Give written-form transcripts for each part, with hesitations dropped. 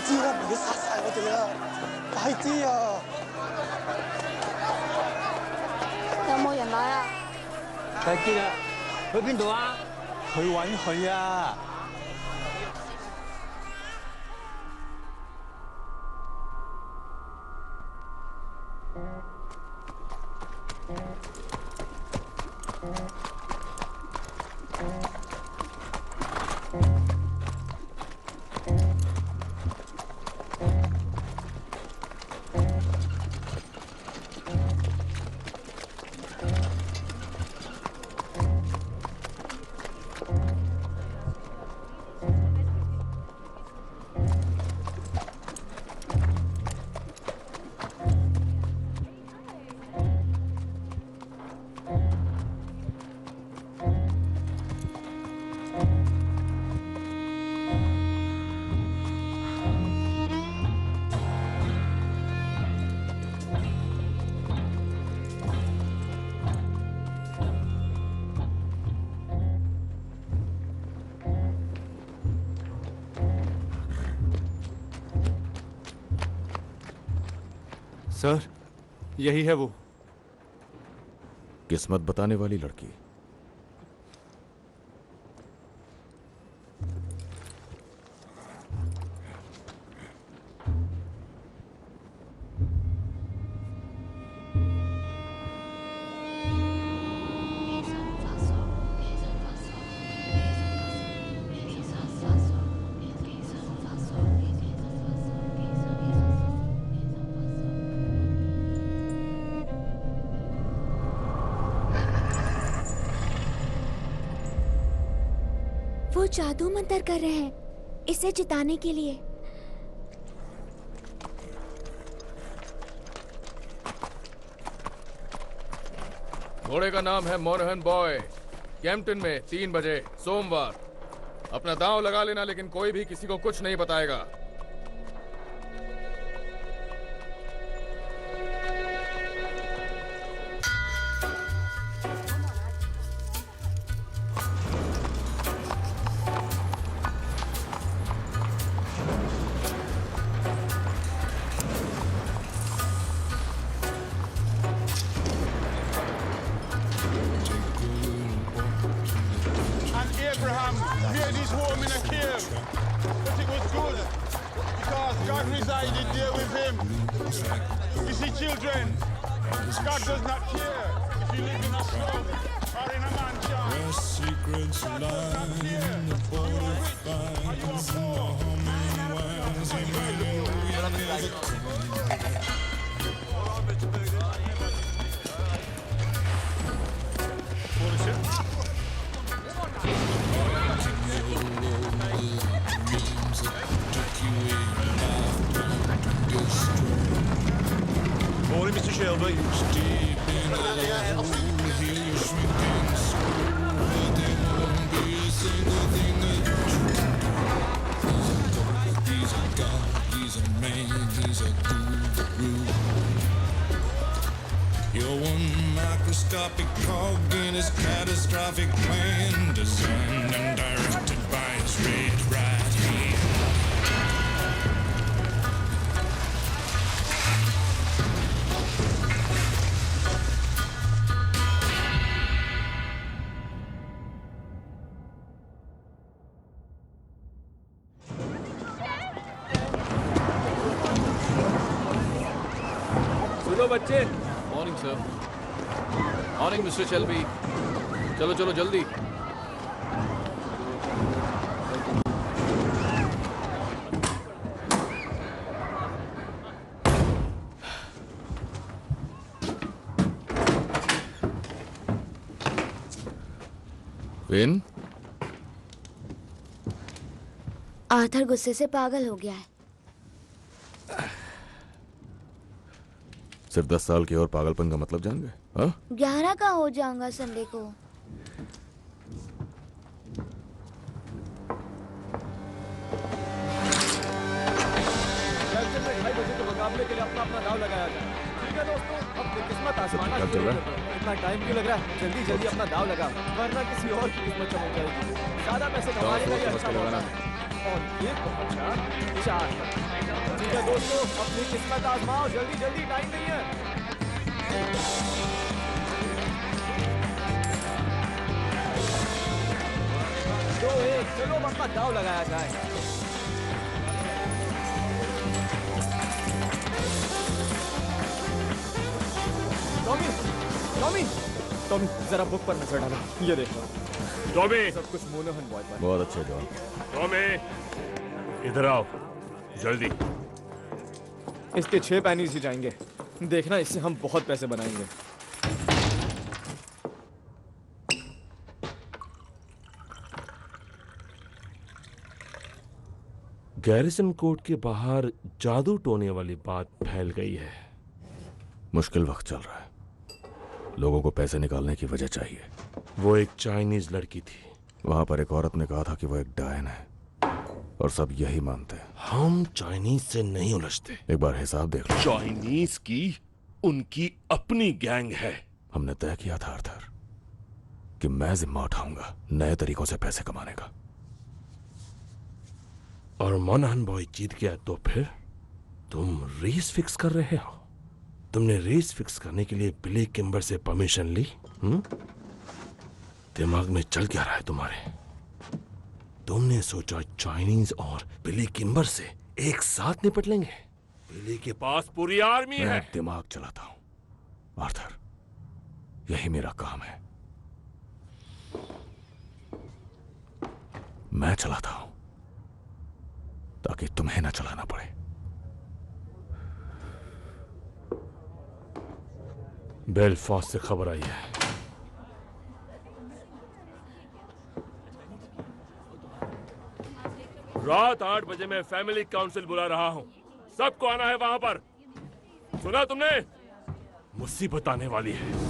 知啦，唔好殺晒我哋啊！快啲啊！有冇人來啊？睇見啦，去邊度啊？去揾佢啊！सर, यही है वो। किस्मत बताने वाली लड़की। वो जादू मंतर कर रहे हैं इसे जिताने के लिए। घोड़े का नाम है मोनहन बॉय। कैंपटन में 3 बजे सोमवार। अपना दांव लगा लेना, लेकिन कोई भी किसी को कुछ नहीं बताएगा। Abraham made his home in a cave, but it was good because God resided there with him. You see, children, God does not care if you live in a slum or in a mansion. Where secrets lie in the butterflies and the humming winds, and we know you're never coming. Morning, Mr. Shelby. Deep in the hole, hear you shrinking soul, but there won't be a single thing that you He's a god, he's a man, he's a guru. You're one microscopic cog in his catastrophic plan, designed and directed by his red right hand. सुनो बच्चे। Morning sir. Morning mister Shelby. चलो चलो जल्दी। Win, Arthur गुस्से से पागल हो गया है। सिर्फ 10 साल के और पागलपन का मतलब जान गए? हाँ? 11 का हो जाऊंगा संडे को। ढाई बजे के मुकाबले के लिए अपना अपना दाव लगाया जाए। ठीक है दोस्तों, अपनी किस्मत आजमाना चल शुरू रहा कर दो। इतना टाइम क्यों लग रहा है? जल्दी जल्दी अपना दाव लगा, वरना किसी और की किस्मत चमक जाएगी। ज्यादा पैसे कमा लेगा या अच्छा लगाना। मौका है। और ये पहुंचा 4 पर। ठीक है दोस्तों, अपनी किस्मत आजमाओ, जल्दी जल्दी, टाइम नहीं है। दो एक, चलो अब अपना दाव लगाया जाए। टॉमी, टॉमी, टॉमी, जरा बुक पर नजर डालो। ये देखो, टॉमी, सब कुछ मोनोहन बॉय पर। बहुत अच्छे जॉन। टॉमी, इधर आओ, जल्दी। इसके 6 पैनीज ही जाएंगे। देखना, इससे हम बहुत पैसे बनाएंगे। गैरिसन कोर्ट के बाहर जादू टोने वाली बात फैल गई है। मुश्किल वक्त चल रहा है, लोगों को पैसे निकालने की वजह चाहिए। वो एक चाइनीज लड़की थी। वहां पर एक औरत ने कहा था कि वो एक डायन है, और सब यही मानते हैं। हम चाइनीज से नहीं उलझते। एक बार हिसाब देख लो। चाइनीज की उनकी अपनी गैंग है। हमने तय किया था आर्थर कि मैं जिम्मा उठाऊंगा नए तरीकों से पैसे कमाने का। और मोनाहन बॉय जीत गया तो फिर तुम रेस फिक्स कर रहे हो। तुमने रेस फिक्स करने के लिए बिली किम्बर से परमिशन ली? दिमाग में चल क्या रहा है तुम्हारे? तुमने सोचा चाइनीज और बिली किम्बर से एक साथ निपट लेंगे? बिली के पास पूरी आर्मी है। मैं दिमाग चलाता हूं आर्थर, यही मेरा काम है। मैं चलाता हूं ताकि तुम्हें ना चलाना पड़े। बेलफास्ट से खबर आई है। रात 8 बजे मैं फैमिली काउंसिल बुला रहा हूं। सबको आना है वहां पर। सुना तुमने? मुसीबत आने वाली है।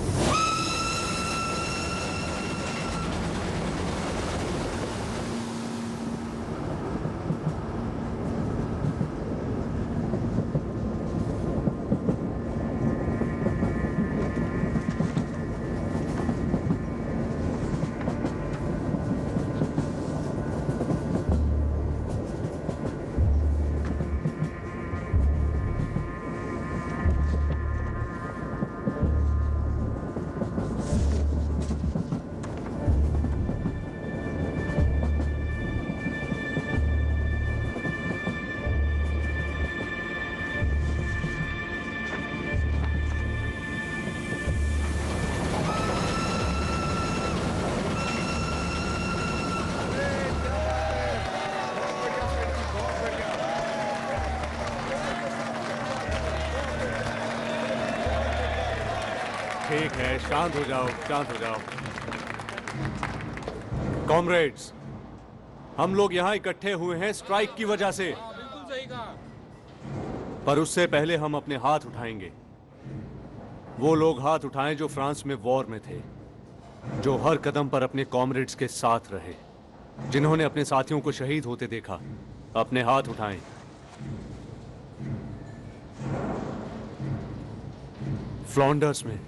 ठीक है, शांत हो जाओ, शांत हो जाओ। कॉमरेड्स, हम लोग यहाँ इकट्ठे हुए हैं स्ट्राइक की वजह से। पर उससे पहले हम अपने हाथ उठाएंगे। वो लोग हाथ उठाएं जो फ्रांस में वॉर में थे, जो हर कदम पर अपने कॉमरेड्स के साथ रहे, जिन्होंने अपने साथियों को शहीद होते देखा। अपने हाथ उठाएं। फ्लॉन्डर्स में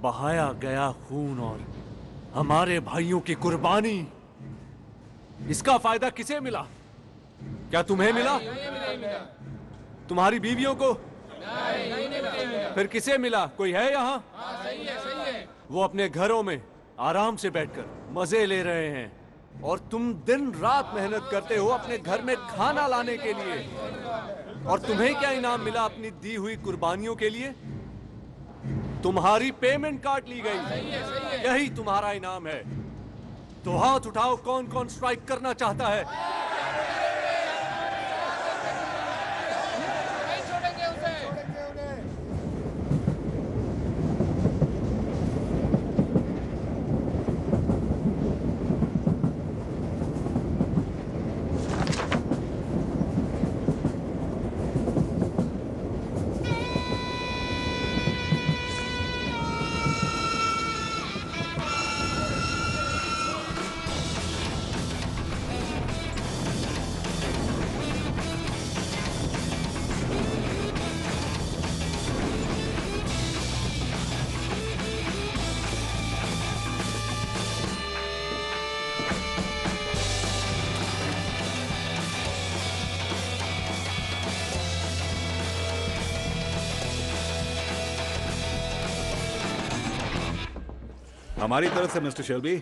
बहाया गया खून और हमारे भाइयों की कुर्बानी, इसका फायदा किसे मिला? क्या तुम्हें मिला? तुम्हारी बीवियों को? फिर किसे मिला? कोई है यहाँ? वो अपने घरों में आराम से बैठकर मजे ले रहे हैं, और तुम दिन रात मेहनत करते हो अपने घर में खाना लाने के लिए। और तुम्हें क्या इनाम मिला अपनी दी हुई कुर्बानियों के लिए? तुम्हारी पेमेंट काट ली गई, यही तुम्हारा इनाम है। तो हाथ उठाओ, कौन कौन स्ट्राइक करना चाहता है? हमारी तरफ से मिस्टर शेल्बी।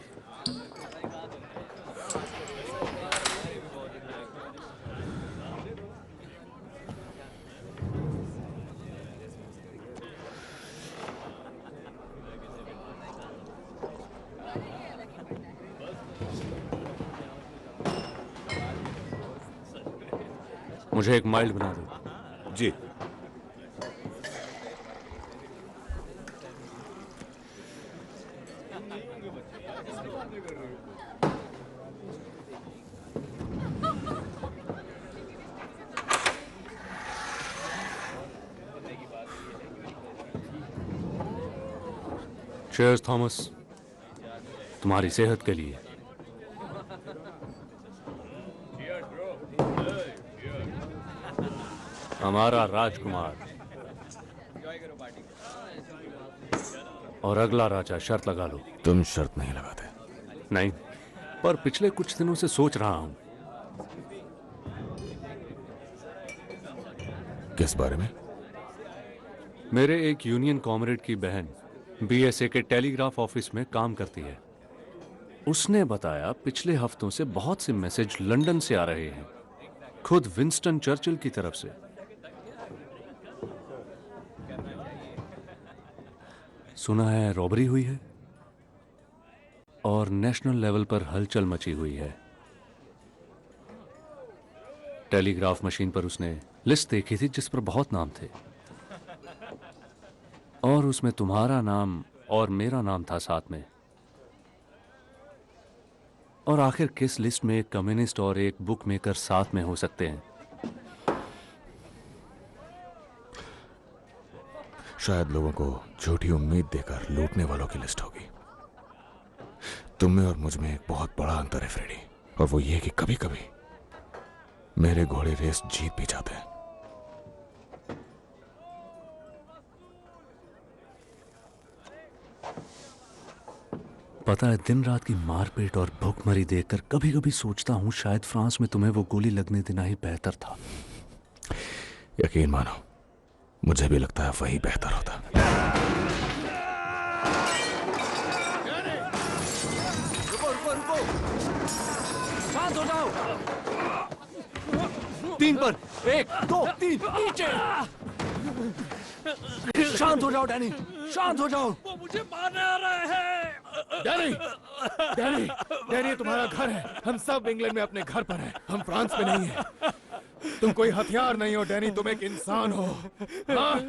मुझे एक माइल्ड बना दो। जी। चीयर्स थॉमस, तुम्हारी सेहत के लिए। हमारा राजकुमार और अगला राजा। शर्त लगा लो। तुम शर्त नहीं लगाते। नहीं, पर पिछले कुछ दिनों से सोच रहा हूं। किस बारे में? मेरे एक यूनियन कॉमरेड की बहन बीएसए के टेलीग्राफ ऑफिस में काम करती है। उसने बताया पिछले हफ्तों से बहुत से मैसेज लंदन से आ रहे हैं, खुद विंस्टन चर्चिल की तरफ से। सुना है रॉबरी हुई है और नेशनल लेवल पर हलचल मची हुई है। टेलीग्राफ मशीन पर उसने लिस्ट देखी थी जिस पर बहुत नाम थे और उसमें तुम्हारा नाम और मेरा नाम था साथ में। और आखिर किस लिस्ट में एक कम्युनिस्ट और एक बुक मेकर साथ में हो सकते हैं? शायद लोगों को झूठी उम्मीद देकर लूटने वालों की लिस्ट होगी। तुम में और मुझ में एक बहुत बड़ा अंतर है फ्रेडी, और वो ये कि कभी कभी मेरे घोड़े रेस जीत भी जाते हैं। पता है, दिन रात की मारपीट और भूखमरी देखकर कभी कभी सोचता हूं शायद फ्रांस में तुम्हें वो गोली लगने देना ही बेहतर था। यकीन मानो, मुझे भी लगता है वही बेहतर होता। रुको रुको रुको, शांत हो जाओ। 3 पर 1 2 3 नीचे। शांत हो जाओ डैनी, शांत हो जाओ। वो मुझे मारने आ रहे हैं। डैनी, डैनी, डैनी, तुम्हारा घर है। हम सब इंग्लैंड में अपने घर पर हैं। हम फ्रांस में नहीं हैं। तुम कोई हथियार नहीं हो डैनी, तुम एक इंसान हो। हाँ?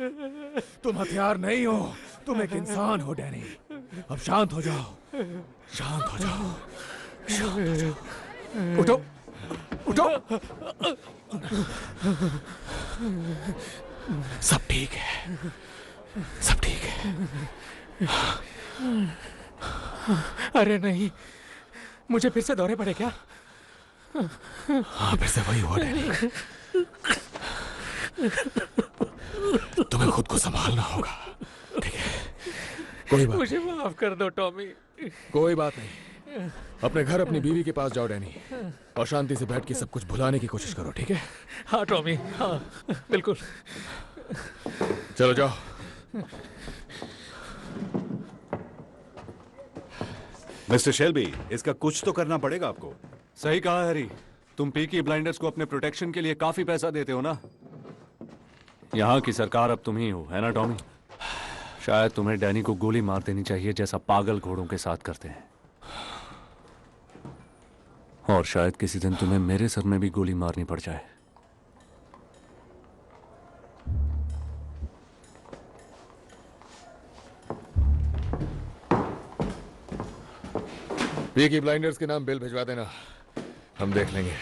तुम हथियार नहीं हो, तुम एक इंसान हो डैनी। अब शांत हो जाओ, शांत हो जाओ, शांत हो जाओ। उठो, उठो। सब ठीक है, सब ठीक है। अरे नहीं, मुझे फिर से दौरे पड़े क्या? हाँ, फिर से वही हुआ डैनी। तुम्हें खुद को संभालना होगा, ठीक है? कोई बात मुझे माफ कर दो टॉमी। कोई बात नहीं। अपने घर अपनी बीवी के पास जाओ डैनी, और शांति से बैठ के सब कुछ भुलाने की कोशिश करो, ठीक है? हाँ टॉमी, हाँ बिल्कुल। चलो जाओ। मिस्टर शेल्बी, इसका कुछ तो करना पड़ेगा आपको। सही कहा हैरी, तुम पीकी ब्लाइंडर्स को अपने प्रोटेक्शन के लिए काफी पैसा देते हो ना। यहाँ की सरकार अब तुम ही हो, है ना टॉमी? शायद तुम्हें डैनी को गोली मार देनी चाहिए जैसा पागल घोड़ों के साथ करते हैं। और शायद किसी दिन तुम्हें मेरे सर में भी गोली मारनी पड़ जाए। पीकी ब्लाइंडर्स के नाम बिल भिजवा देना, हम देख लेंगे।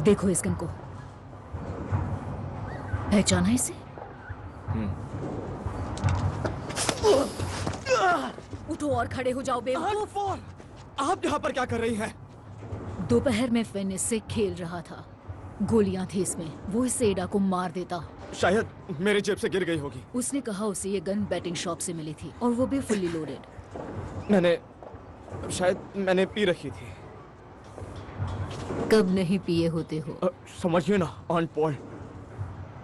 देखो इस गन को, पहचाना इसे? उठो और खड़े हो जाओ बेवकूफ। आप यहाँ पर क्या कर रही हैं? दोपहर में फिन इससे खेल रहा था। गोलियां थी इसमें, वो इस एडा को मार देता। शायद मेरे जेब से गिर गई होगी। उसने कहा उसे ये गन बैटिंग शॉप से मिली थी और वो भी फुल्ली लोडेड। मैंने पी रखी थी। कब नहीं पिए होते हो? समझिए ना on point.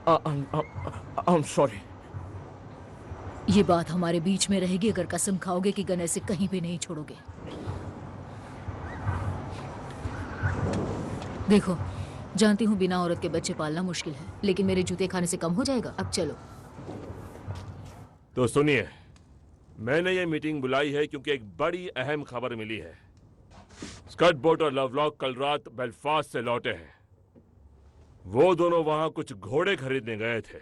I am sorry. ये बात हमारे बीच में रहेगी अगर कसम खाओगे कि गन ऐसे कहीं भी नहीं छोड़ोगे। देखो, जानती हूँ बिना औरत के बच्चे पालना मुश्किल है, लेकिन मेरे जूते खाने से कम हो जाएगा। अब चलो। तो सुनिए, मैंने ये मीटिंग बुलाई है क्योंकि एक बड़ी अहम खबर मिली है। स्कट बोट और लवलॉक कल रात बेलफास्ट से लौटे हैं। वो दोनों वहां कुछ घोड़े खरीदने गए थे।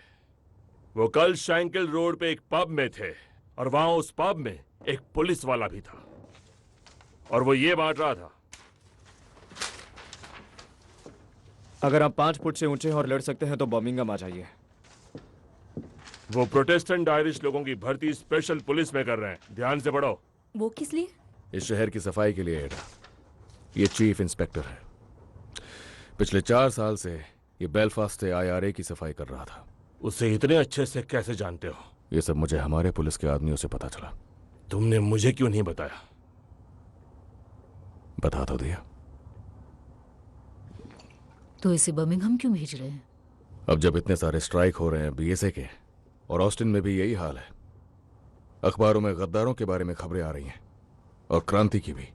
वो कल शैंकल रोड पे एक पब में थे और वहां उस पब में एक पुलिस वाला भी था और वो ये बांट रहा था। अगर आप 5 फुट से ऊंचे और लड़ सकते हैं तो बर्मिंघम आ जाइए। वो प्रोटेस्टेंट आयरिश लोगों की भर्ती स्पेशल पुलिस में कर रहे हैं। ध्यान से पढ़ो। वो किस लिए? इस शहर की सफाई के लिए एडा। ये चीफ इंस्पेक्टर है। पिछले 4 साल से ये बेलफास्ट से IRA की सफाई कर रहा था। उसे इतने अच्छे से कैसे जानते हो? ये सब मुझे हमारे पुलिस के आदमियों से पता चला। तुमने मुझे क्यों नहीं बताया? बता तो दिया। तो इसे बर्मिंघम क्यों भेज रहे हैं? अब जब इतने सारे स्ट्राइक हो रहे हैं BSA के, और ऑस्टिन में भी यही हाल है, अखबारों में गद्दारों के बारे में खबरें आ रही हैं और क्रांति की भी।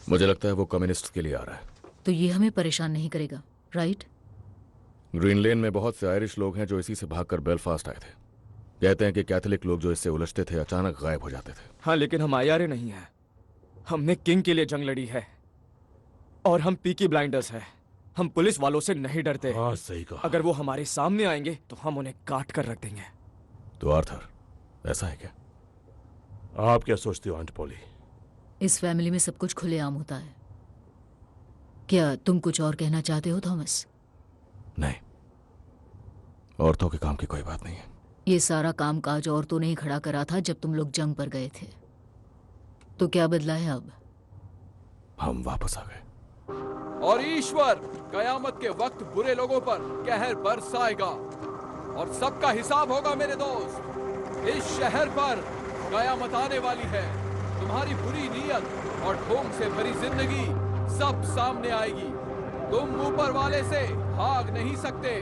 मुझे लगता है वो कम्युनिस्ट के लिए आ रहा है। तो ये हमें परेशान नहीं करेगा, राइट? ग्रीन लेन में बहुत से आयरिश लोग हैं जो इसी से भागकर बेलफास्ट आए थे। कहते हैं कि कैथोलिक लोग जो इससे उलझते थे अचानक गायब हो जाते थे। हाँ, लेकिन हम IRA नहीं हैं। हमने किंग के लिए जंग लड़ी है और हम पीकी ब्लाइंडर्स हैं। हम पुलिस वालों से नहीं डरते। हाँ, सही कहा। अगर वो हमारे सामने आएंगे तो हम उन्हें काट कर रख देंगे। तो आर्थर, ऐसा है क्या? आप क्या सोचते हो आंट पॉली? इस फैमिली में सब कुछ खुलेआम होता है। क्या तुम कुछ और कहना चाहते हो थॉमस? नहीं, औरतों के काम की कोई बात नहीं है। ये सारा काम काज औरतों ने ही खड़ा करा था जब तुम लोग जंग पर गए थे। तो क्या बदला है अब? हम वापस आ गए। और ईश्वर कयामत के वक्त बुरे लोगों पर कहर बरसाएगा और सबका हिसाब होगा। मेरे दोस्त, इस शहर पर कयामत आने वाली है। तुम्हारी बुरी नीयत और ढोंग से भरी जिंदगी सब सामने आएगी। तुम ऊपर वाले से भाग नहीं सकते।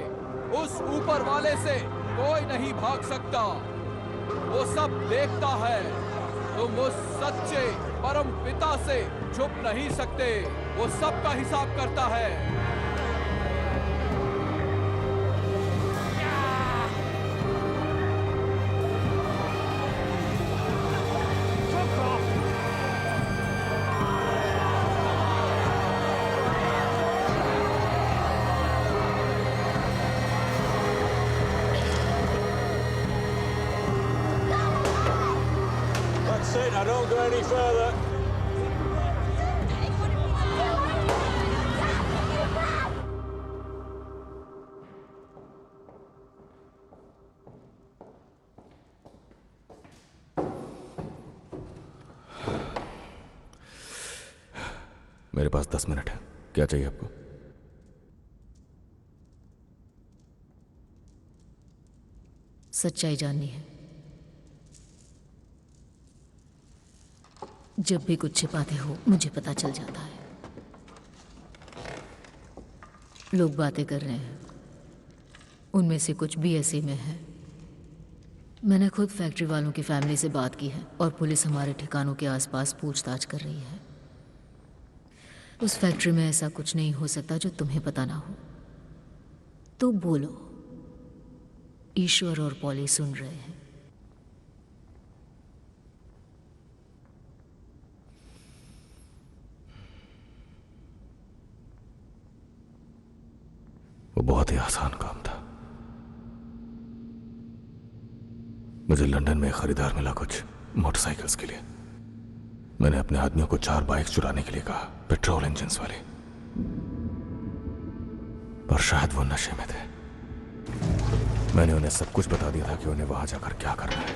उस ऊपर वाले से कोई नहीं भाग सकता। वो सब देखता है। तुम उस सच्चे परम पिता से छुप नहीं सकते। वो सबका हिसाब करता है। That's it. I don't go any further. मेरे पास 10 मिनट है। क्या चाहिए आपको? सच्चाई जाननी है। जब भी कुछ छिपाते हो मुझे पता चल जाता है। लोग बातें कर रहे हैं, उनमें से कुछ BSA में है। मैंने खुद फैक्ट्री वालों की फैमिली से बात की है और पुलिस हमारे ठिकानों के आसपास पूछताछ कर रही है। उस फैक्ट्री में ऐसा कुछ नहीं हो सकता जो तुम्हें पता ना हो। तो बोलो, ईश्वर और पॉली सुन रहे हैं। वो बहुत ही आसान काम था। मुझे लंदन में एक खरीदार मिला कुछ मोटरसाइकिल्स के लिए। मैंने अपने आदमियों को 4 बाइक चुराने के लिए कहा, पेट्रोल इंजन्स वाली, पर शायद वो नशे में थे। मैंने उन्हें सब कुछ बता दिया था कि उन्हें वहां जाकर क्या करना है,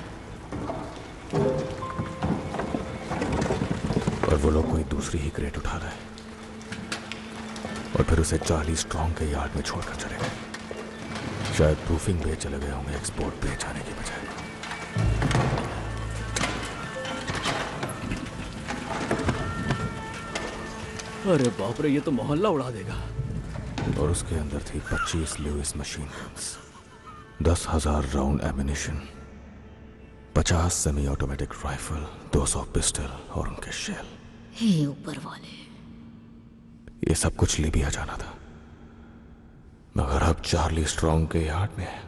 और वो लोग कोई दूसरी ही क्रेट उठा रहे। और फिर उसे 40 स्ट्रॉन्ग के यार्ड में छोड़कर चले गए। शायद प्रूफिंग पे चले गए होंगे, एक्सपोर्ट पे जाने की बजाय। अरे बाप रे, ये तो मोहल्ला उड़ा देगा। और उसके अंदर थी 25 Lewis machine guns, 10,000 round ammunition, 50 semi automatic rifle, 200 pistol और उनके शेल। हे ऊपर वाले, ये सब कुछ लीबिया जाना था, मगर अब चार्ली स्ट्रॉन्ग के यार्ड में है।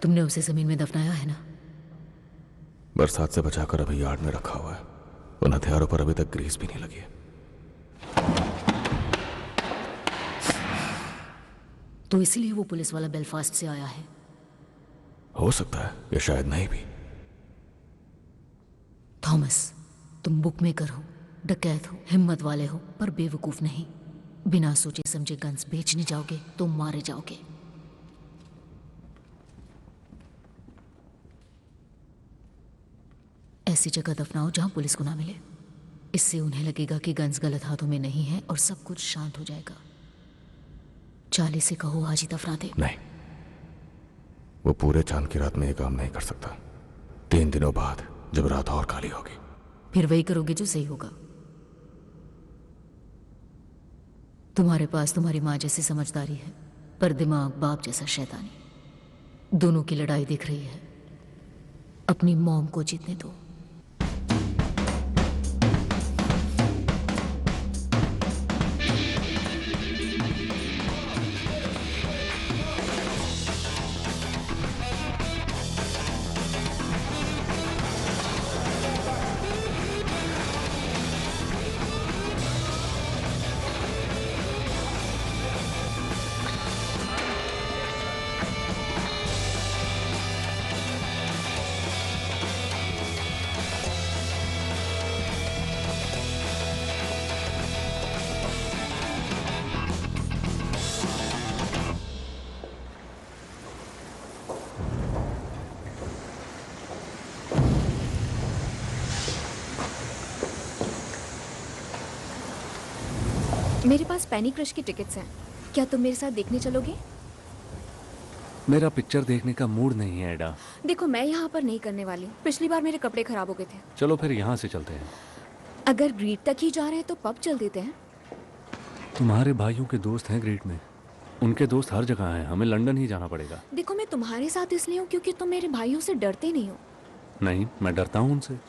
तुमने उसे जमीन में दफनाया है ना? बरसात से बचाकर अभी यार्ड में रखा हुआ है। उन हथियारों पर अभी तक ग्रीस भी नहीं लगी है। तो इसीलिए वो पुलिस वाला बेलफास्ट से आया है। हो सकता है, या शायद नहीं भी। थॉमस, तुम बुक मेकर हो, डकैत हो, हिम्मत वाले हो, पर बेवकूफ नहीं। बिना सोचे समझे गन्स बेचने जाओगे तो मारे जाओगे। ऐसी जगह दफनाओ जहां पुलिस को ना मिले। इससे उन्हें लगेगा कि गन्स गलत हाथों में नहीं है और सब कुछ शांत हो जाएगा। चार्ली से कहो आज ही दफना दे। नहीं, वो पूरे चांद की रात में ये काम नहीं कर सकता। 3 दिनों बाद जब रात और काली होगी, फिर वही करोगे जो सही होगा। तुम्हारे पास तुम्हारी माँ जैसी समझदारी है, पर दिमाग बाप जैसा शैतानी। दोनों की लड़ाई दिख रही है। अपनी मॉम को जीतने दो। मेरे पास पैनी क्रश की टिकट्स हैं। क्या तुम मेरे साथ देखने चलोगे? मेरा पिक्चर देखने का मूड नहीं है एडा। देखो, मैं यहाँ पर नहीं करने वाली। पिछली बार मेरे कपड़े खराब हो गए थे। चलो फिर यहाँ से चलते हैं। अगर ग्रीट तक ही जा रहे हैं तो पब चल देते हैं। तुम्हारे भाइयों के दोस्त हैं ग्रीट में, उनके दोस्त हर जगह हैं। हमें लंदन ही जाना पड़ेगा। देखो, मैं तुम्हारे साथ इसलिए हूँ क्योंकि तुम मेरे भाइयों से डरते नहीं हो। नहीं, मैं डरता हूँ उनसे।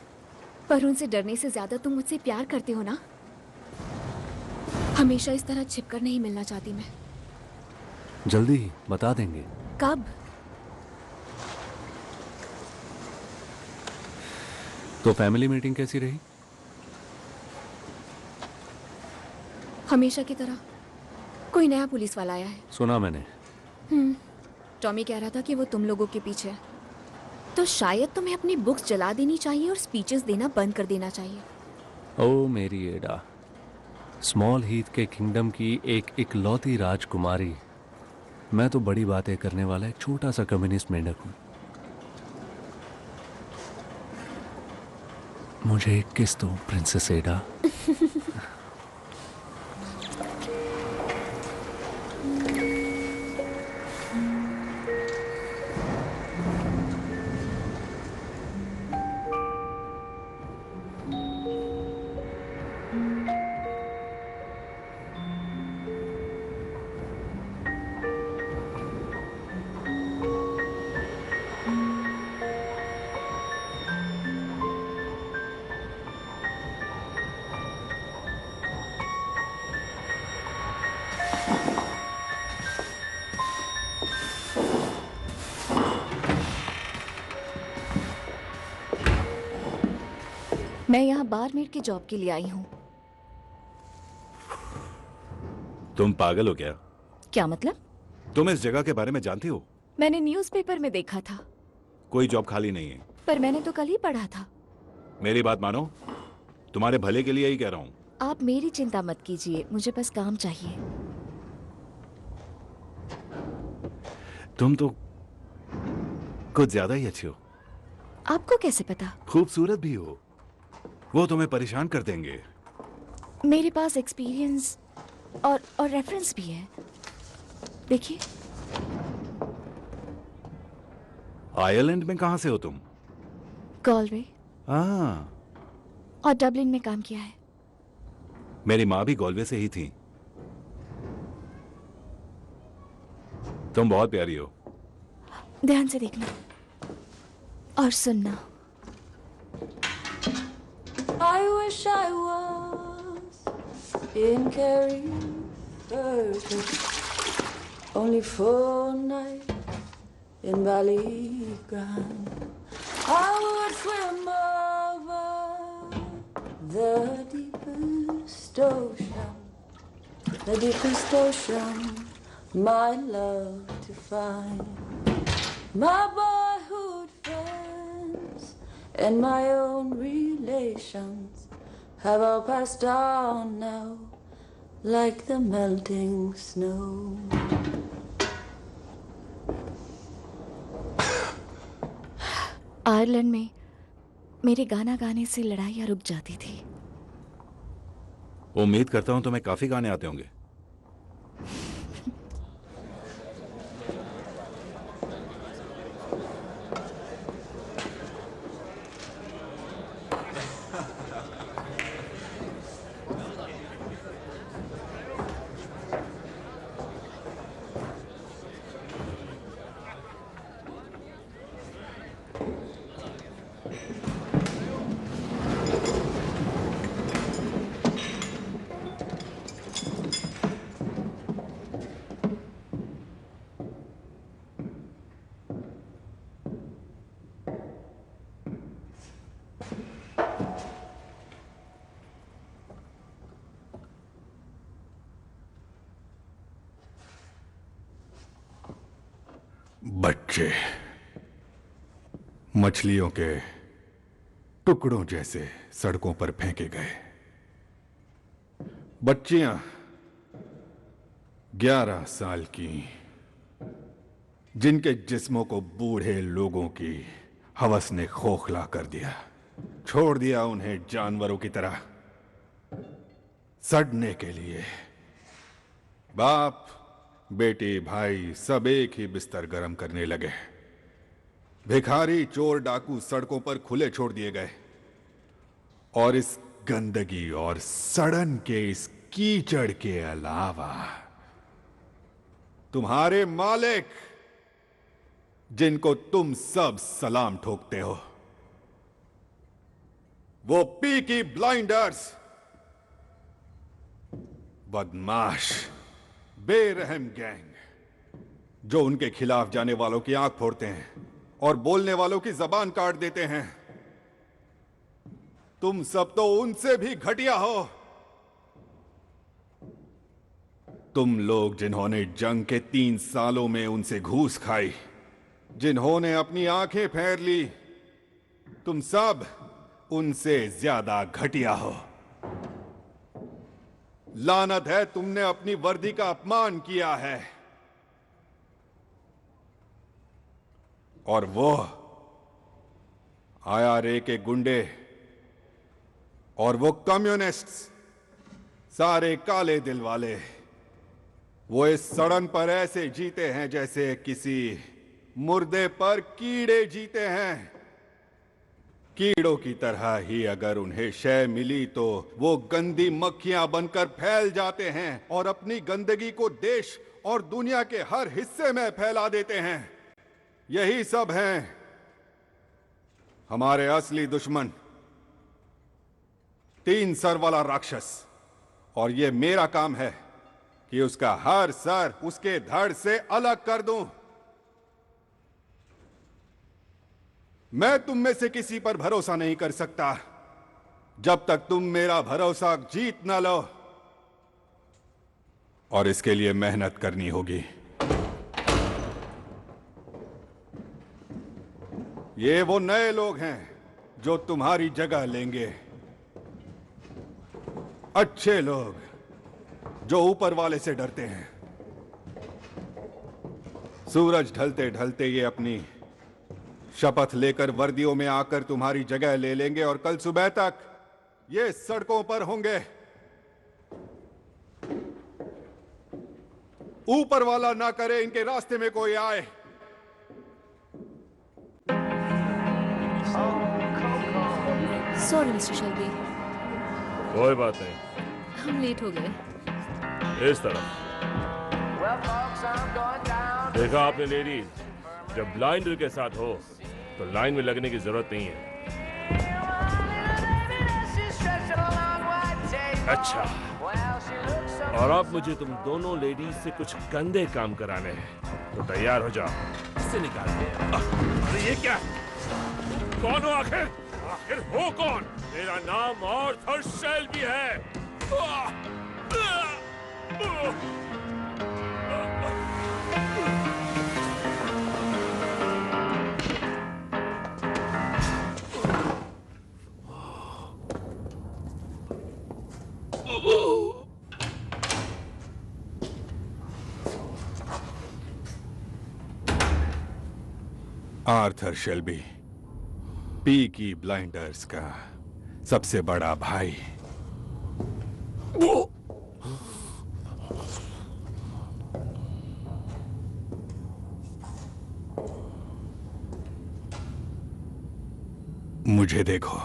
पर उनसे डरने से ज्यादा तुम मुझसे प्यार करते हो ना। हमेशा इस तरह छिपकर नहीं मिलना चाहती मैं। जल्दी ही बता देंगे। कब? तो फैमिली मीटिंग कैसी रही? हमेशा की तरह। कोई नया पुलिस वाला आया है। सुना मैंने। टॉमी कह रहा था कि वो तुम लोगों के पीछे है। तो शायद तुम्हें अपनी बुक्स जला देनी चाहिए और स्पीचेस देना बंद कर देना चाहिए। ओ मेरी एडा, स्मॉल हीथ के किंगडम की एक इकलौती राजकुमारी। मैं तो बड़ी बातें करने वाला एक छोटा सा कम्युनिस्ट मेंढक हूं। मुझे एक किस दो प्रिंसेस एडा। मैं यहाँ बारमेड की जॉब के लिए आई हूँ। तुम पागल हो क्या? क्या मतलब? तुम इस जगह के बारे में जानती हो? मैंने न्यूज़पेपर में देखा था। कोई जॉब खाली नहीं है। पर मैंने तो कल ही पढ़ा था। मेरी बात मानो, तुम्हारे भले के लिए ही कह रहा हूँ। आप मेरी चिंता मत कीजिए, मुझे बस काम चाहिए। तुम तो कुछ ज्यादा ही अच्छी हो। आपको कैसे पता? खूबसूरत भी हो। वो तुम्हें परेशान कर देंगे। मेरे पास एक्सपीरियंस और रेफरेंस भी है, देखिए। आयरलैंड में कहाँ से हो तुम? गॉलवे हाँ, और डबलिन में काम किया है। मेरी माँ भी गॉलवे से ही थी। तुम बहुत प्यारी हो। ध्यान से देखना और सुनना। I wish I was in Kerry, only for a night in Ballygrand. I would swim over the deepest ocean, my love to find. My boyhood friends and my own relations have all passed on now, like the melting snow. Ireland में मेरे गाना गाने से लड़ाइयाँ रुक जाती थी। उम्मीद करता हूं तुम्हें काफी गाने आते होंगे। बच्चे मछलियों के टुकड़ों जैसे सड़कों पर फेंके गए। बच्चियां 11 साल की, जिनके जिस्मों को बूढ़े लोगों की हवस ने खोखला कर दिया, छोड़ दिया उन्हें जानवरों की तरह सड़ने के लिए। बाप बेटी भाई सब एक ही बिस्तर गर्म करने लगे। भिखारी चोर डाकू सड़कों पर खुले छोड़ दिए गए और इस गंदगी और सड़न के इस कीचड़ के अलावा तुम्हारे मालिक, जिनको तुम सब सलाम ठोकते हो, वो पीकी ब्लाइंडर्स, बदमाश बेरहम गैंग, जो उनके खिलाफ जाने वालों की आंख फोड़ते हैं और बोलने वालों की जबान काट देते हैं। तुम सब तो उनसे भी घटिया हो। तुम लोग जिन्होंने जंग के 3 सालों में उनसे घूस खाई, जिन्होंने अपनी आंखें फेर ली, तुम सब उनसे ज्यादा घटिया हो। लानत है, तुमने अपनी वर्दी का अपमान किया है। और वो IRA के गुंडे और वो कम्युनिस्ट्स, सारे काले दिल वाले, वो इस सड़न पर ऐसे जीते हैं जैसे किसी मुर्दे पर कीड़े जीते हैं। कीड़ों की तरह ही अगर उन्हें शय मिली तो वो गंदी मक्खियां बनकर फैल जाते हैं और अपनी गंदगी को देश और दुनिया के हर हिस्से में फैला देते हैं। यही सब हैं हमारे असली दुश्मन, 3 सर वाला राक्षस। और ये मेरा काम है कि उसका हर सर उसके धड़ से अलग कर दूं। मैं तुम में से किसी पर भरोसा नहीं कर सकता जब तक तुम मेरा भरोसा जीत ना लो, और इसके लिए मेहनत करनी होगी। ये वो नए लोग हैं जो तुम्हारी जगह लेंगे, अच्छे लोग जो ऊपर वाले से डरते हैं। सूरज ढलते ढलते ये अपनी शपथ लेकर वर्दियों में आकर तुम्हारी जगह ले लेंगे और कल सुबह तक ये सड़कों पर होंगे। ऊपर वाला ना करे इनके रास्ते में कोई आए। सॉरी मिस्टर शेल्बी, कोई बात नहीं, हम लेट हो गए। इस तरफ देखा आपने लेडीज, जब ब्लाइंडर के साथ हो तो लाइन में लगने की जरूरत नहीं है। अच्छा, और अब मुझे तुम दोनों लेडीज से कुछ गंदे काम कराने हैं, तो तैयार हो जाओ। इसे निकाल दे। अरे ये क्या? कौन हो आखिर? आखिर हो कौन? मेरा नाम आर्थर शेल्बी है। आर्थर शेल्बी, पीकी ब्लाइंडर्स का सबसे बड़ा भाई। मुझे देखो,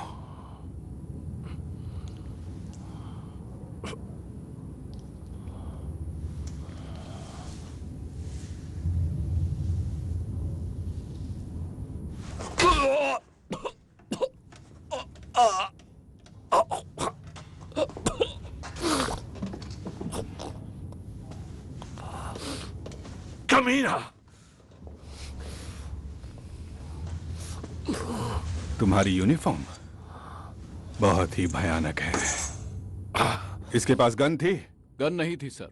कमीना! तुम्हारी यूनिफॉर्म बहुत ही भयानक है। इसके पास गन थी? गन नहीं थी सर,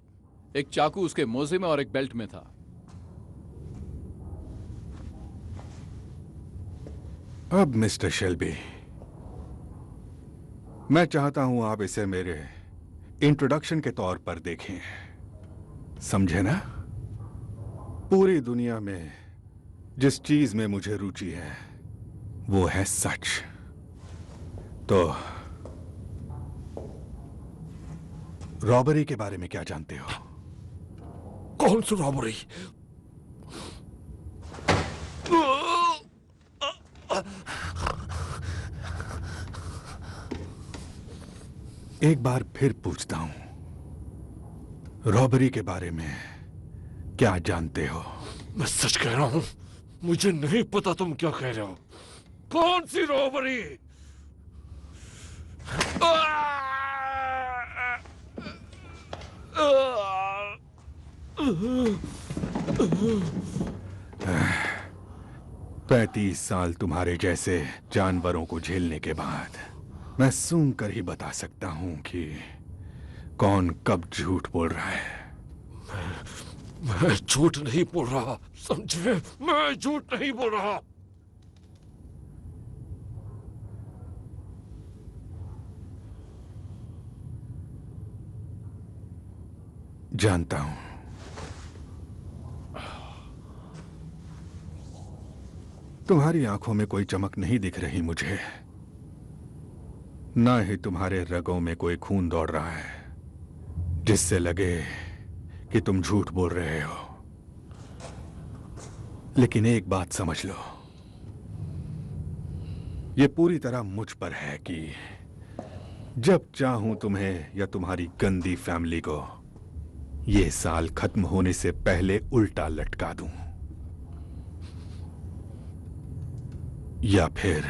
एक चाकू उसके मोजे में और एक बेल्ट में था। अब मिस्टर शेल्बी, मैं चाहता हूं आप इसे मेरे इंट्रोडक्शन के तौर पर देखें, समझे ना? पूरी दुनिया में जिस चीज में मुझे रुचि है वो है सच। तो रॉबरी के बारे में क्या जानते हो? कौन सी रॉबरी? एक बार फिर पूछता हूं, रॉबरी के बारे में क्या जानते हो? मैं सच कह रहा हूं, मुझे नहीं पता तुम क्या कह रहे हो। कौन सी रॉबरी? पैंतीस साल तुम्हारे जैसे जानवरों को झेलने के बाद मैं सूंघ कर ही बता सकता हूं कि कौन कब झूठ बोल रहा है। मैं झूठ नहीं बोल रहा, समझे? मैं झूठ नहीं बोल रहा। जानता हूं। तुम्हारी आंखों में कोई चमक नहीं दिख रही मुझे, ना ही तुम्हारे रगों में कोई खून दौड़ रहा है जिससे लगे कि तुम झूठ बोल रहे हो। लेकिन एक बात समझ लो, यह पूरी तरह मुझ पर है कि जब चाहूं तुम्हें या तुम्हारी गंदी फैमिली को यह साल खत्म होने से पहले उल्टा लटका दूं, या फिर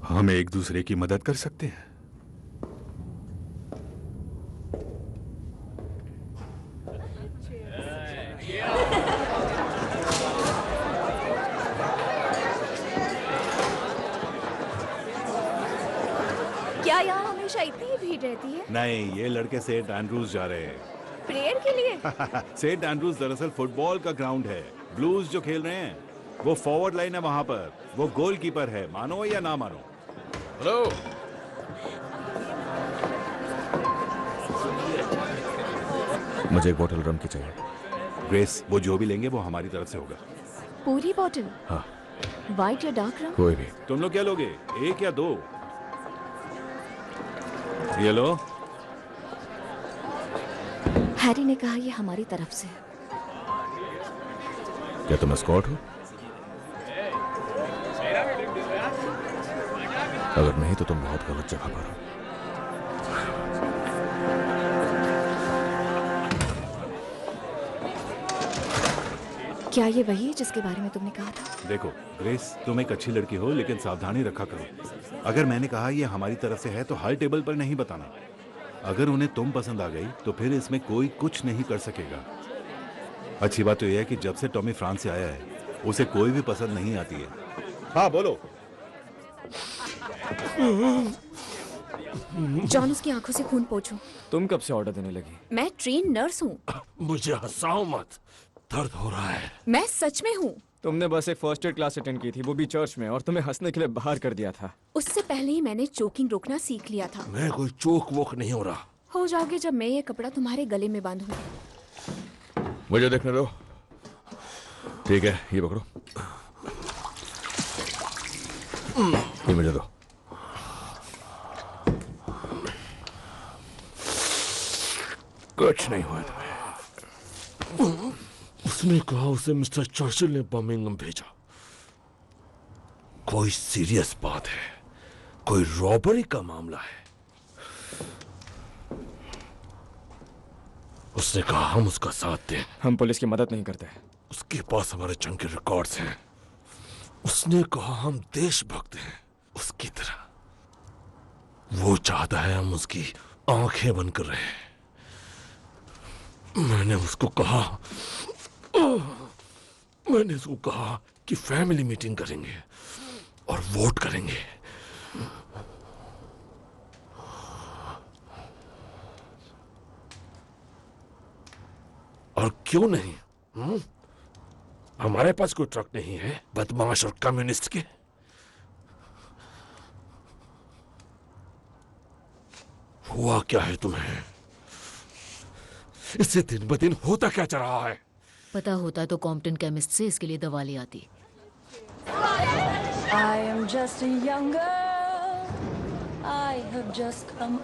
हम एक दूसरे की मदद कर सकते हैं। क्या यहाँ हमेशा इतनी ही भीड़ रहती है? नहीं, ये लड़के सेंट एंड्रूज जा रहे हैं। प्रेयर के लिए? सेंट एंड्रूज दरअसल फुटबॉल का ग्राउंड है। ब्लूज जो खेल रहे हैं वो फॉरवर्ड लाइन है, वहां पर वो गोलकीपर है, मानो या ना मानो। हेलो, मुझे एक बोतल रम की चाहिए। ग्रेस, वो जो भी लेंगे वो हमारी तरफ से होगा। पूरी बॉटल? हाँ। व्हाइट या डार्क रम? कोई भी। तुम लोग क्या लोगे, एक या दो? ये लो। हैरी ने कहा ये हमारी तरफ से है। क्या तुम एस्कॉर्ट हो? अगर नहीं तो तुम बहुत गलत जगह पर हो। क्या ये वही है जिसके बारे में तुमने कहा था? देखो ग्रेस, तुम एक अच्छी लड़की हो, लेकिन सावधानी रखा करो। अगर मैंने कहा ये हमारी तरफ से है तो हर टेबल पर नहीं बताना। अगर उन्हें तुम पसंद आ गई तो फिर इसमें कोई कुछ नहीं कर सकेगा। अच्छी बात तो यह है कि जब से टॉमी फ्रांस से आया है उसे कोई भी पसंद नहीं आती है। हाँ बोलो। जॉन, उसकी आंखों से खून पोंछो। तुम कब से ऑर्डर देने लगी? मैं ट्रेन नर्स हूँ। मुझे हंसाओ मत, दर्द हो रहा है। मैं सच में हूँ। तुमने बस एक फर्स्ट एड क्लास अटेंड की थी, वो भी चर्च में, और तुम्हें हंसने के लिए बाहर कर दिया था। उससे पहले ही मैंने चोकिंग रोकना सीख लिया था। मैं कोई चोक वोक नहीं हो रहा। हो जाओगे जब मैं ये कपड़ा तुम्हारे गले में बांधूंगी। मुझे देखने दो। ठीक है, ये पकड़ो। ये मुझे दो। कुछ नहीं हुआ तुम्हें। उसने कहा उसे मिस्टर चर्चिल ने बर्मिंघम भेजा। कोई सीरियस बात है, कोई रॉबरी का मामला है। उसने कहा हम उसका साथ दें। हम पुलिस की मदद नहीं करते। उसके पास हमारे जंग के रिकॉर्ड्स हैं। उसने कहा हम देशभक्त हैं उसकी तरह। वो चाहता है हम उसकी आंखें बंद कर रहे हैं। मैंने उसको कहा कि फैमिली मीटिंग करेंगे और वोट करेंगे। और क्यों नहीं? हमारे पास कोई ट्रक नहीं है बदमाश और कम्युनिस्ट के। हुआ क्या है तुम्हें? इससे दिन ब दिन होता क्या जा रहा है? पता होता तो कॉम्पटन केमिस्ट से इसके लिए दवा ले आती। I am just a young girl. I have just come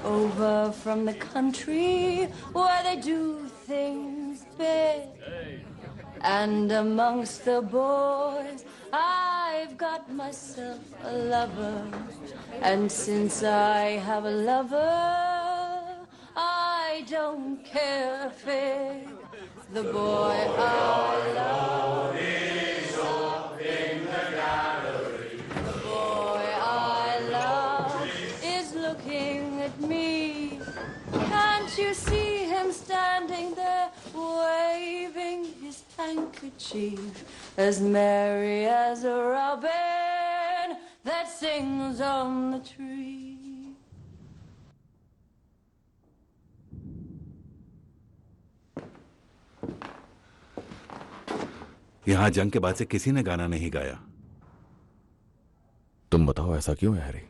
over from the country where they do things big. And amongst the boys, I've got myself a lover. And since I have a lover, I don't care a fig. The boy I love is up in the gallery. The boy I love is looking at me. Can't you see him standing there, waving his handkerchief, as merry as a robin that sings on the tree? यहां जंग के बाद से किसी ने गाना नहीं गाया। तुम बताओ ऐसा क्यों है हैरी?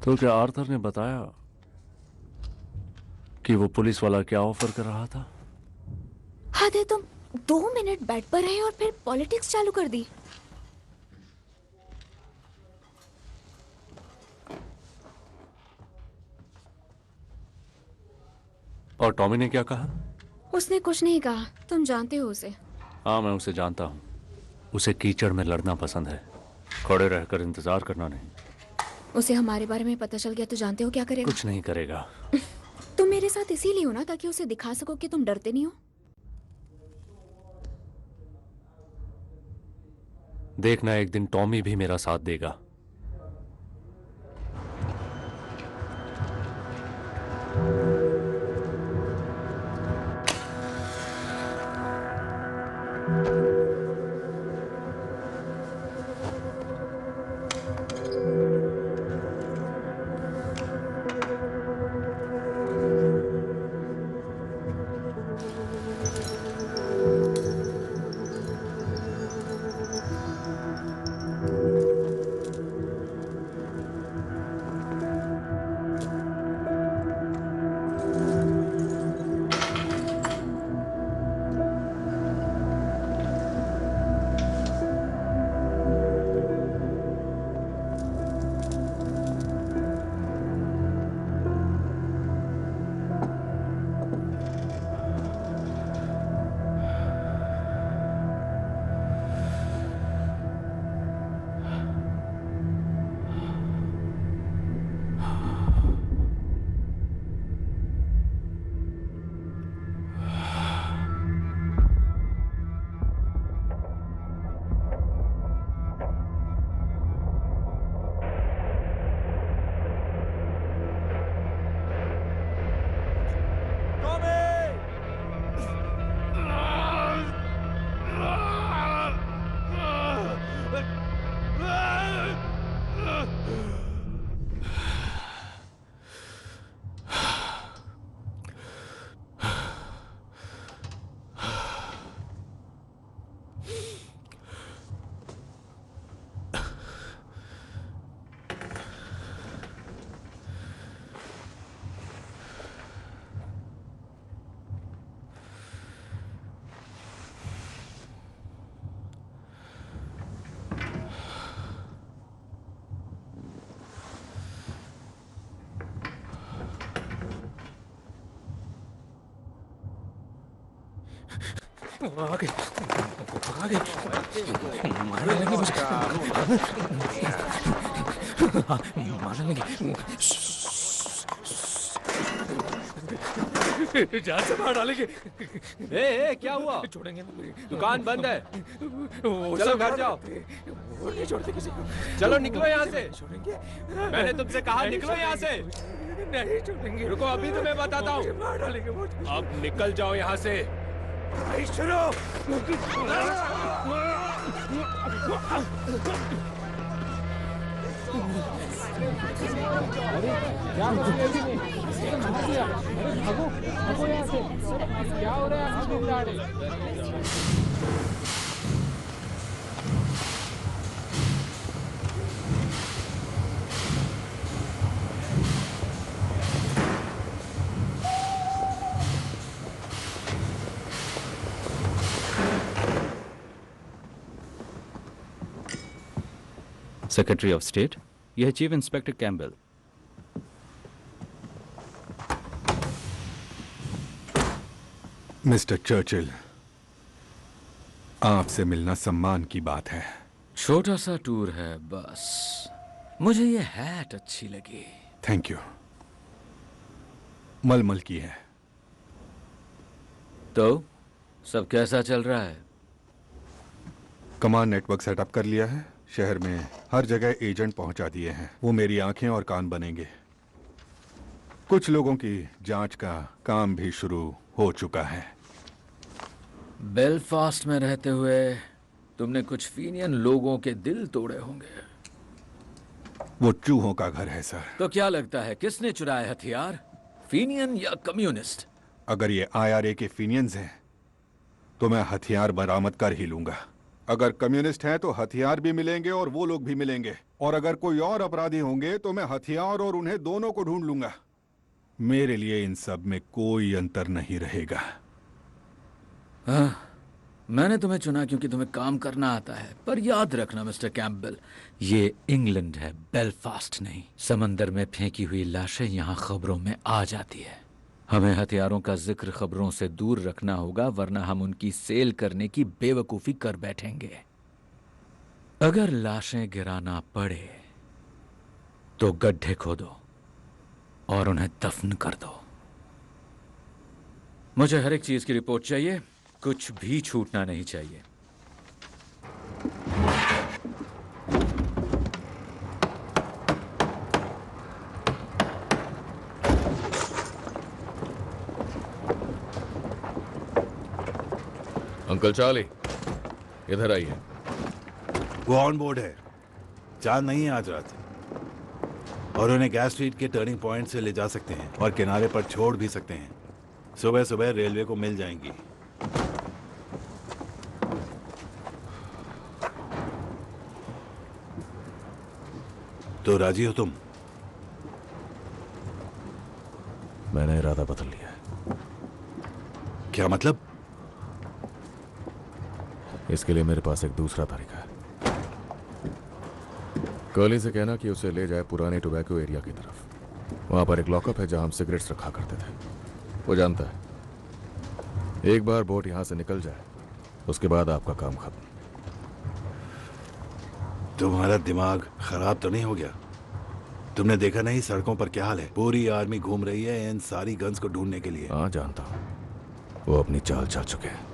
तो क्या आर्थर ने बताया कि वो पुलिस वाला क्या ऑफर कर रहा था? हद है, तुम 2 मिनट बेड पर रहे और फिर पॉलिटिक्स चालू कर दी। और टॉमी ने क्या कहा? उसने कुछ नहीं कहा। तुम जानते हो उसे। हाँ, मैं उसे जानता हूँ। उसे कीचड़ में लड़ना पसंद है, खड़े रहकर इंतजार करना नहीं। उसे हमारे बारे में पता चल गया तो जानते हो क्या करेगा? कुछ नहीं करेगा। तुम मेरे साथ इसीलिए हो ना, ताकि उसे दिखा सको कि तुम डरते नहीं हो। देखना, एक दिन टॉमी भी मेरा साथ देगा। आगे आगे मारने लगे मुझे, मारने लगे। जान से मार डालेंगे। ए, क्या हुआ? छोड़ेंगे ना। दुकान बंद है। चलो घर जाओ। वो नहीं छोड़ते किसी को। चलो निकलो यहाँ से। छोड़ेंगे। मैंने तुमसे कहा निकलो यहाँ से। नहीं छोड़ेंगे। रुको, अभी तुम्हें बताता हूँ। मार डालेंगे मुझे। अब निकल जाओ यहाँ से। शुरू। क्या हो रहा है? सेक्रेटरी ऑफ स्टेट, यह है chief inspector Campbell. Mister Churchill, आपसे मिलना सम्मान की बात है। छोटा सा टूर है बस। मुझे ये हैट अच्छी लगी। Thank you. मलमल की है। तो सब कैसा चल रहा है? कमांड नेटवर्क सेटअप कर लिया है। शहर में हर जगह एजेंट पहुंचा दिए हैं। वो मेरी आंखें और कान बनेंगे। कुछ लोगों की जांच का काम भी शुरू हो चुका है। बेलफास्ट में रहते हुए तुमने कुछ फीनियन लोगों के दिल तोड़े होंगे। वो चूहों का घर है सर। तो क्या लगता है किसने चुराए हथियार, फीनियन या कम्युनिस्ट? अगर ये IRA के फीनियंस हैं तो मैं हथियार बरामद कर ही लूंगा। अगर कम्युनिस्ट हैं तो हथियार भी मिलेंगे और वो लोग भी मिलेंगे। और अगर कोई और अपराधी होंगे तो मैं हथियार और उन्हें दोनों को ढूंढ लूंगा। मेरे लिए इन सब में कोई अंतर नहीं रहेगा। हाँ, मैंने तुम्हें चुना क्योंकि तुम्हें काम करना आता है। पर याद रखना मिस्टर कैम्पबेल, ये इंग्लैंड है, बेलफास्ट नहीं। समंदर में फेंकी हुई लाशें यहाँ खबरों में आ जाती है। हमें हथियारों का जिक्र खबरों से दूर रखना होगा, वरना हम उनकी सेल करने की बेवकूफी कर बैठेंगे। अगर लाशें गिराना पड़े तो गड्ढे खोदो और उन्हें दफन कर दो। मुझे हर एक चीज की रिपोर्ट चाहिए, कुछ भी छूटना नहीं चाहिए। अंकल चार्ली, इधर आइए। वो ऑन बोर्ड है। चांद नहीं है आज रात, और उन्हें गैस स्ट्रीट के टर्निंग पॉइंट से ले जा सकते हैं और किनारे पर छोड़ भी सकते हैं। सुबह सुबह रेलवे को मिल जाएंगी। तो राजी हो तुम? मैंने इरादा बदल लिया है। क्या मतलब? इसके लिए मेरे पास एक दूसरा तरीका है। कर्ली से कहना कि उसे ले जाए पुराने टोबैको एरिया की तरफ। वहां पर एक लॉकअप है जहां हम सिगरेट्स रखा करते थे। वो जानता है एक बार बोट यहां से निकल जाए उसके बाद आपका काम खत्म। तुम्हारा दिमाग खराब तो नहीं हो गया? तुमने देखा नहीं सड़कों पर क्या हाल है? पूरी आर्मी घूम रही है इन सारी गन्स को ढूंढने के लिए। हाँ जानता हूं, वो अपनी चाल चल चुके हैं।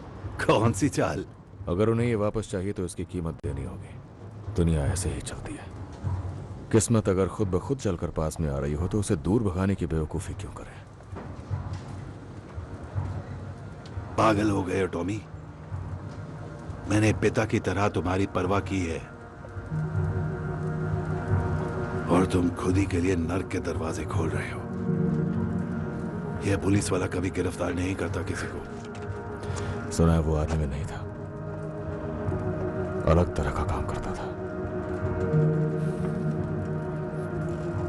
कौन सी चाल? अगर उन्हें ये वापस चाहिए तो इसकी कीमत देनी होगी। दुनिया ऐसे ही चलती है। किस्मत अगर खुद ब खुद चलकर पास में आ रही हो तो उसे दूर भगाने की बेवकूफी क्यों करें? पागल हो गए हो टॉमी। मैंने पिता की तरह तुम्हारी परवाह की है और तुम खुद ही के लिए नर्क के दरवाजे खोल रहे हो। यह पुलिस वाला कभी गिरफ्तार नहीं करता किसी को। सुना है वो आदमी में नहीं था, अलग तरह का काम करता था।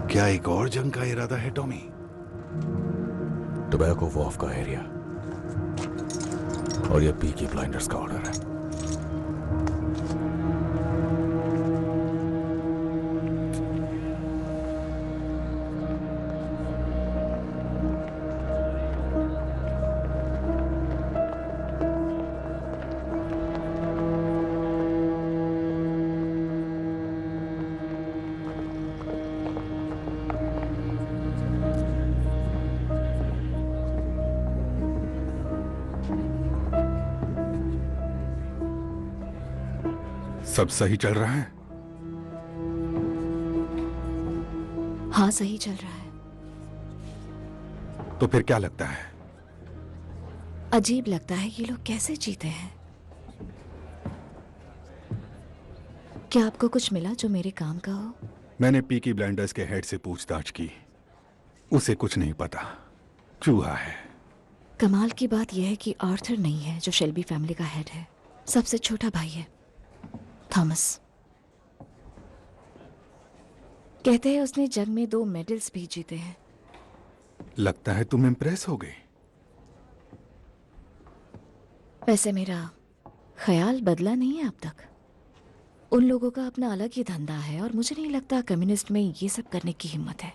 क्या एक और जंग का इरादा है टॉमी? टोबैको वॉफ का एरिया और ये पीकी ब्लाइंडर्स का ऑर्डर है। सब सही चल रहा है? हाँ, सही चल रहा है। तो फिर क्या लगता है? अजीब लगता है ये लोग कैसे जीते हैं। क्या आपको कुछ मिला जो मेरे काम का हो? मैंने पीकी ब्लाइंडर्स के हेड से पूछताछ की, उसे कुछ नहीं पता, चूहा है। कमाल की बात यह है कि आर्थर नहीं है जो शेल्बी फैमिली का हेड है, सबसे छोटा भाई है थॉमस। कहते हैं उसने जंग में 2 मेडल्स भी जीते हैं। लगता है तुम इम्प्रेस हो गई। वैसे मेरा ख्याल बदला नहीं है अब तक। उन लोगों का अपना अलग ही धंधा है और मुझे नहीं लगता कम्युनिस्ट में ये सब करने की हिम्मत है।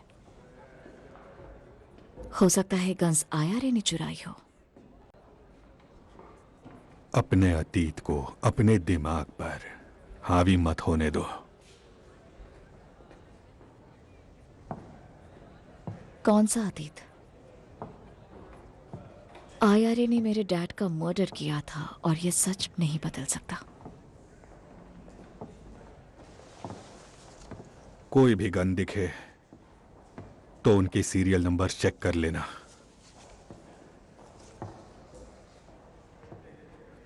हो सकता है गन्स आईआरए ने चुराई हो। अपने अतीत को अपने दिमाग पर हावी मत होने दो। कौन सा अतीत? आईआरए ने मेरे डैड का मर्डर किया था और ये सच नहीं बदल सकता। कोई भी गन दिखे तो उनके सीरियल नंबर चेक कर लेना।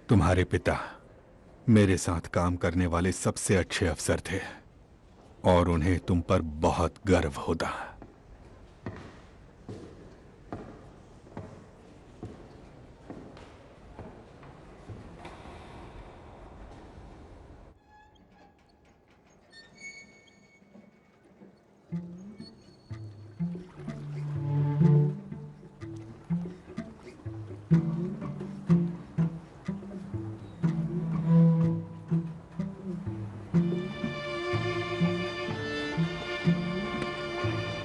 तुम्हारे पिता मेरे साथ काम करने वाले सबसे अच्छे अफसर थे और उन्हें तुम पर बहुत गर्व होता।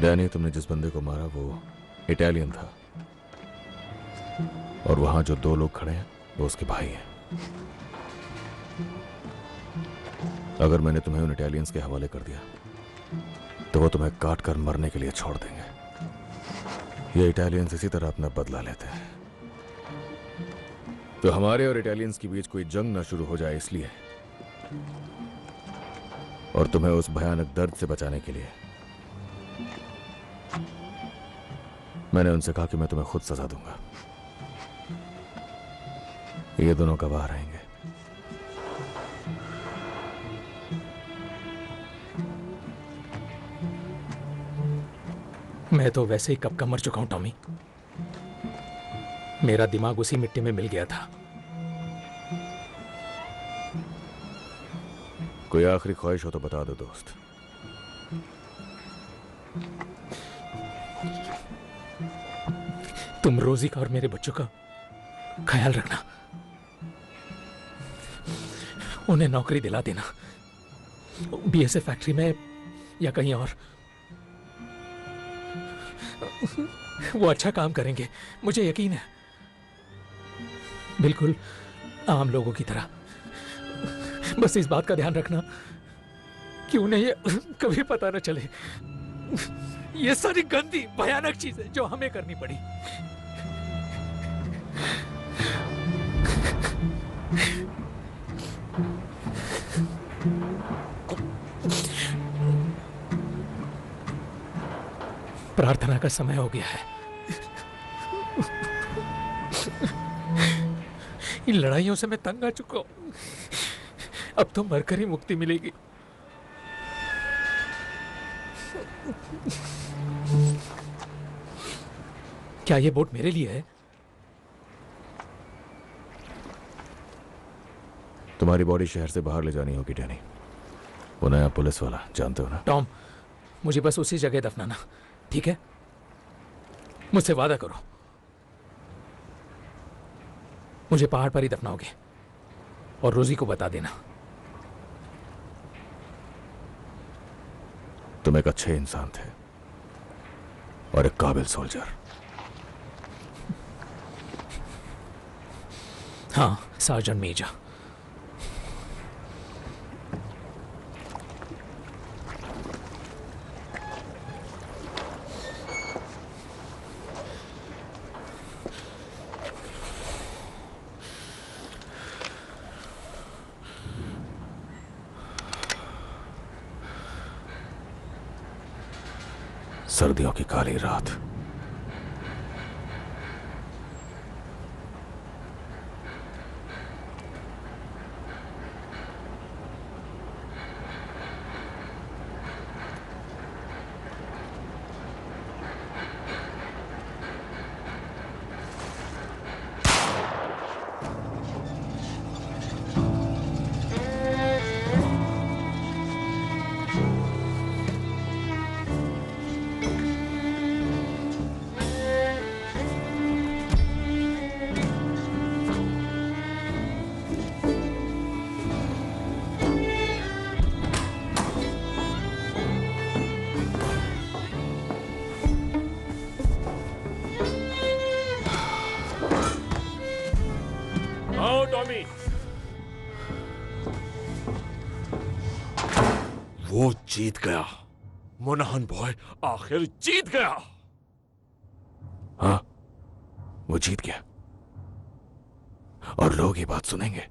डैनी, तुमने जिस बंदे को मारा वो इटालियन था और वहां जो 2 लोग खड़े हैं वो उसके भाई हैं। अगर मैंने तुम्हें उन इटालियंस के हवाले कर दिया तो वो तुम्हें काट कर मरने के लिए छोड़ देंगे। ये इटालियंस इसी तरह अपना बदला लेते हैं। तो हमारे और इटालियंस के बीच कोई जंग ना शुरू हो जाए इसलिए, और तुम्हें उस भयानक दर्द से बचाने के लिए मैंने उनसे कहा कि मैं तुम्हें खुद सजा दूंगा। ये दोनों गवाह रहेंगे। मैं तो वैसे ही कब का मर चुका हूं टॉमी। मेरा दिमाग उसी मिट्टी में मिल गया था। कोई आखिरी ख्वाहिश हो तो बता दो दोस्त। तुम रोजी का और मेरे बच्चों का ख्याल रखना, उन्हें नौकरी दिला देना, बीएसएफ फैक्ट्री में या कहीं और। वो अच्छा काम करेंगे, मुझे यकीन है, बिल्कुल आम लोगों की तरह। बस इस बात का ध्यान रखना कि उन्हें ये कभी पता न चले ये सारी गंदी भयानक चीजें जो हमें करनी पड़ी। प्रार्थना का समय हो गया है। इन लड़ाइयों से मैं तंग आ चुका हूं। अब तो मरकर ही मुक्ति मिलेगी। क्या ये बोट मेरे लिए है? तुम्हारी बॉडी शहर से बाहर ले जानी होगी डैनी। वो नया पुलिस वाला, जानते हो ना? टॉम, मुझे बस उसी जगह दफनाना, ठीक है? मुझसे वादा करो, मुझे पहाड़ पर ही दफनाओगे और रोजी को बता देना। तुम एक अच्छे इंसान थे और एक काबिल सोल्जर। हाँ, सार्जेंट मेजर। सर्दियों की काली रात। आओ टॉमी। वो जीत गया, मोनाहन बॉय आखिर जीत गया। हाँ, वो जीत गया और लोग ये बात सुनेंगे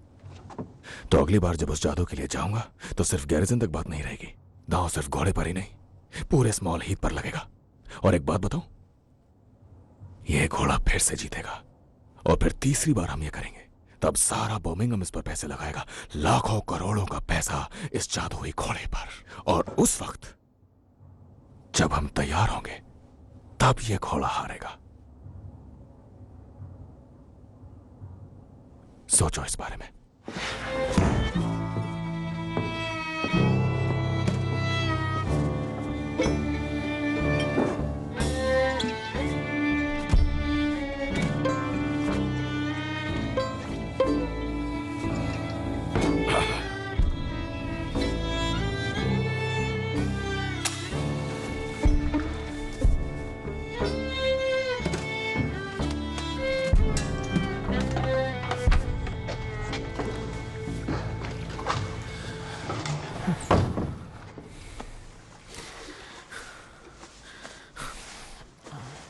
तो अगली बार जब उस जादू के लिए जाऊंगा तो सिर्फ गैरिजन तक बात नहीं रहेगी। दांव सिर्फ घोड़े पर ही नहीं, पूरे स्मॉल हीथ पर लगेगा। और एक बात बताऊं, ये घोड़ा फिर से जीतेगा और फिर तीसरी बार हम ये करेंगे, तब सारा बर्मिंघम इस पर पैसे लगाएगा, लाखों करोड़ों का पैसा इस जादुई घोड़े पर। और उस वक्त जब हम तैयार होंगे तब ये घोड़ा हारेगा। सोचो इस बारे में।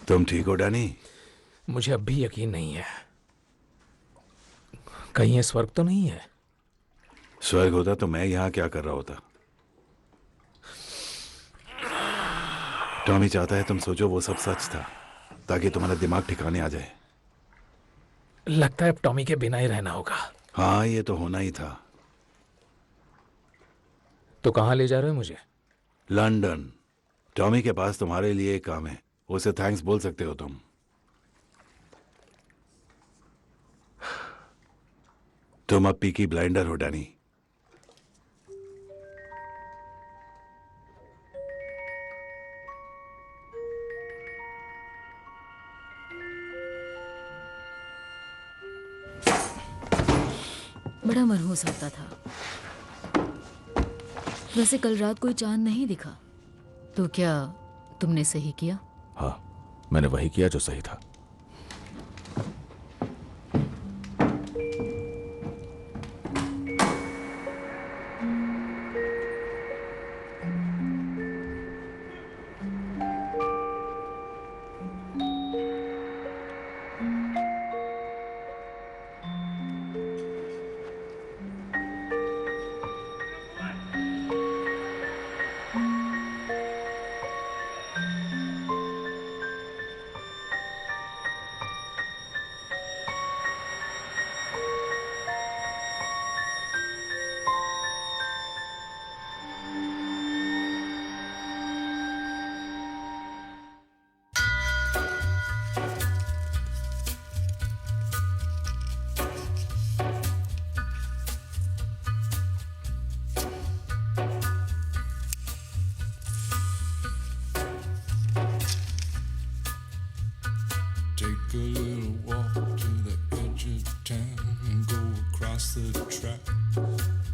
तुम ठीक हो डैनी? मुझे अब भी यकीन नहीं है, कहीं ये स्वर्ग तो नहीं है? स्वर्ग होता तो मैं यहां क्या कर रहा होता? टॉमी चाहता है तुम सोचो वो सब सच था, ताकि तुम्हारा दिमाग ठिकाने आ जाए। लगता है अब टॉमी के बिना ही रहना होगा। हाँ, ये तो होना ही था। तो कहां ले जा रहे हो मुझे? लंदन। टॉमी के पास तुम्हारे लिए एक काम है, उसे थैंक्स बोल सकते हो तुम। तुम अब पीकी ब्लाइंडर हो डैनी। बड़ा मनहूस लगता था। वैसे कल रात कोई चांद नहीं दिखा, तो क्या तुमने सही किया? हाँ, मैंने वही किया जो सही था। Take a little walk to the edge of town and go across the track.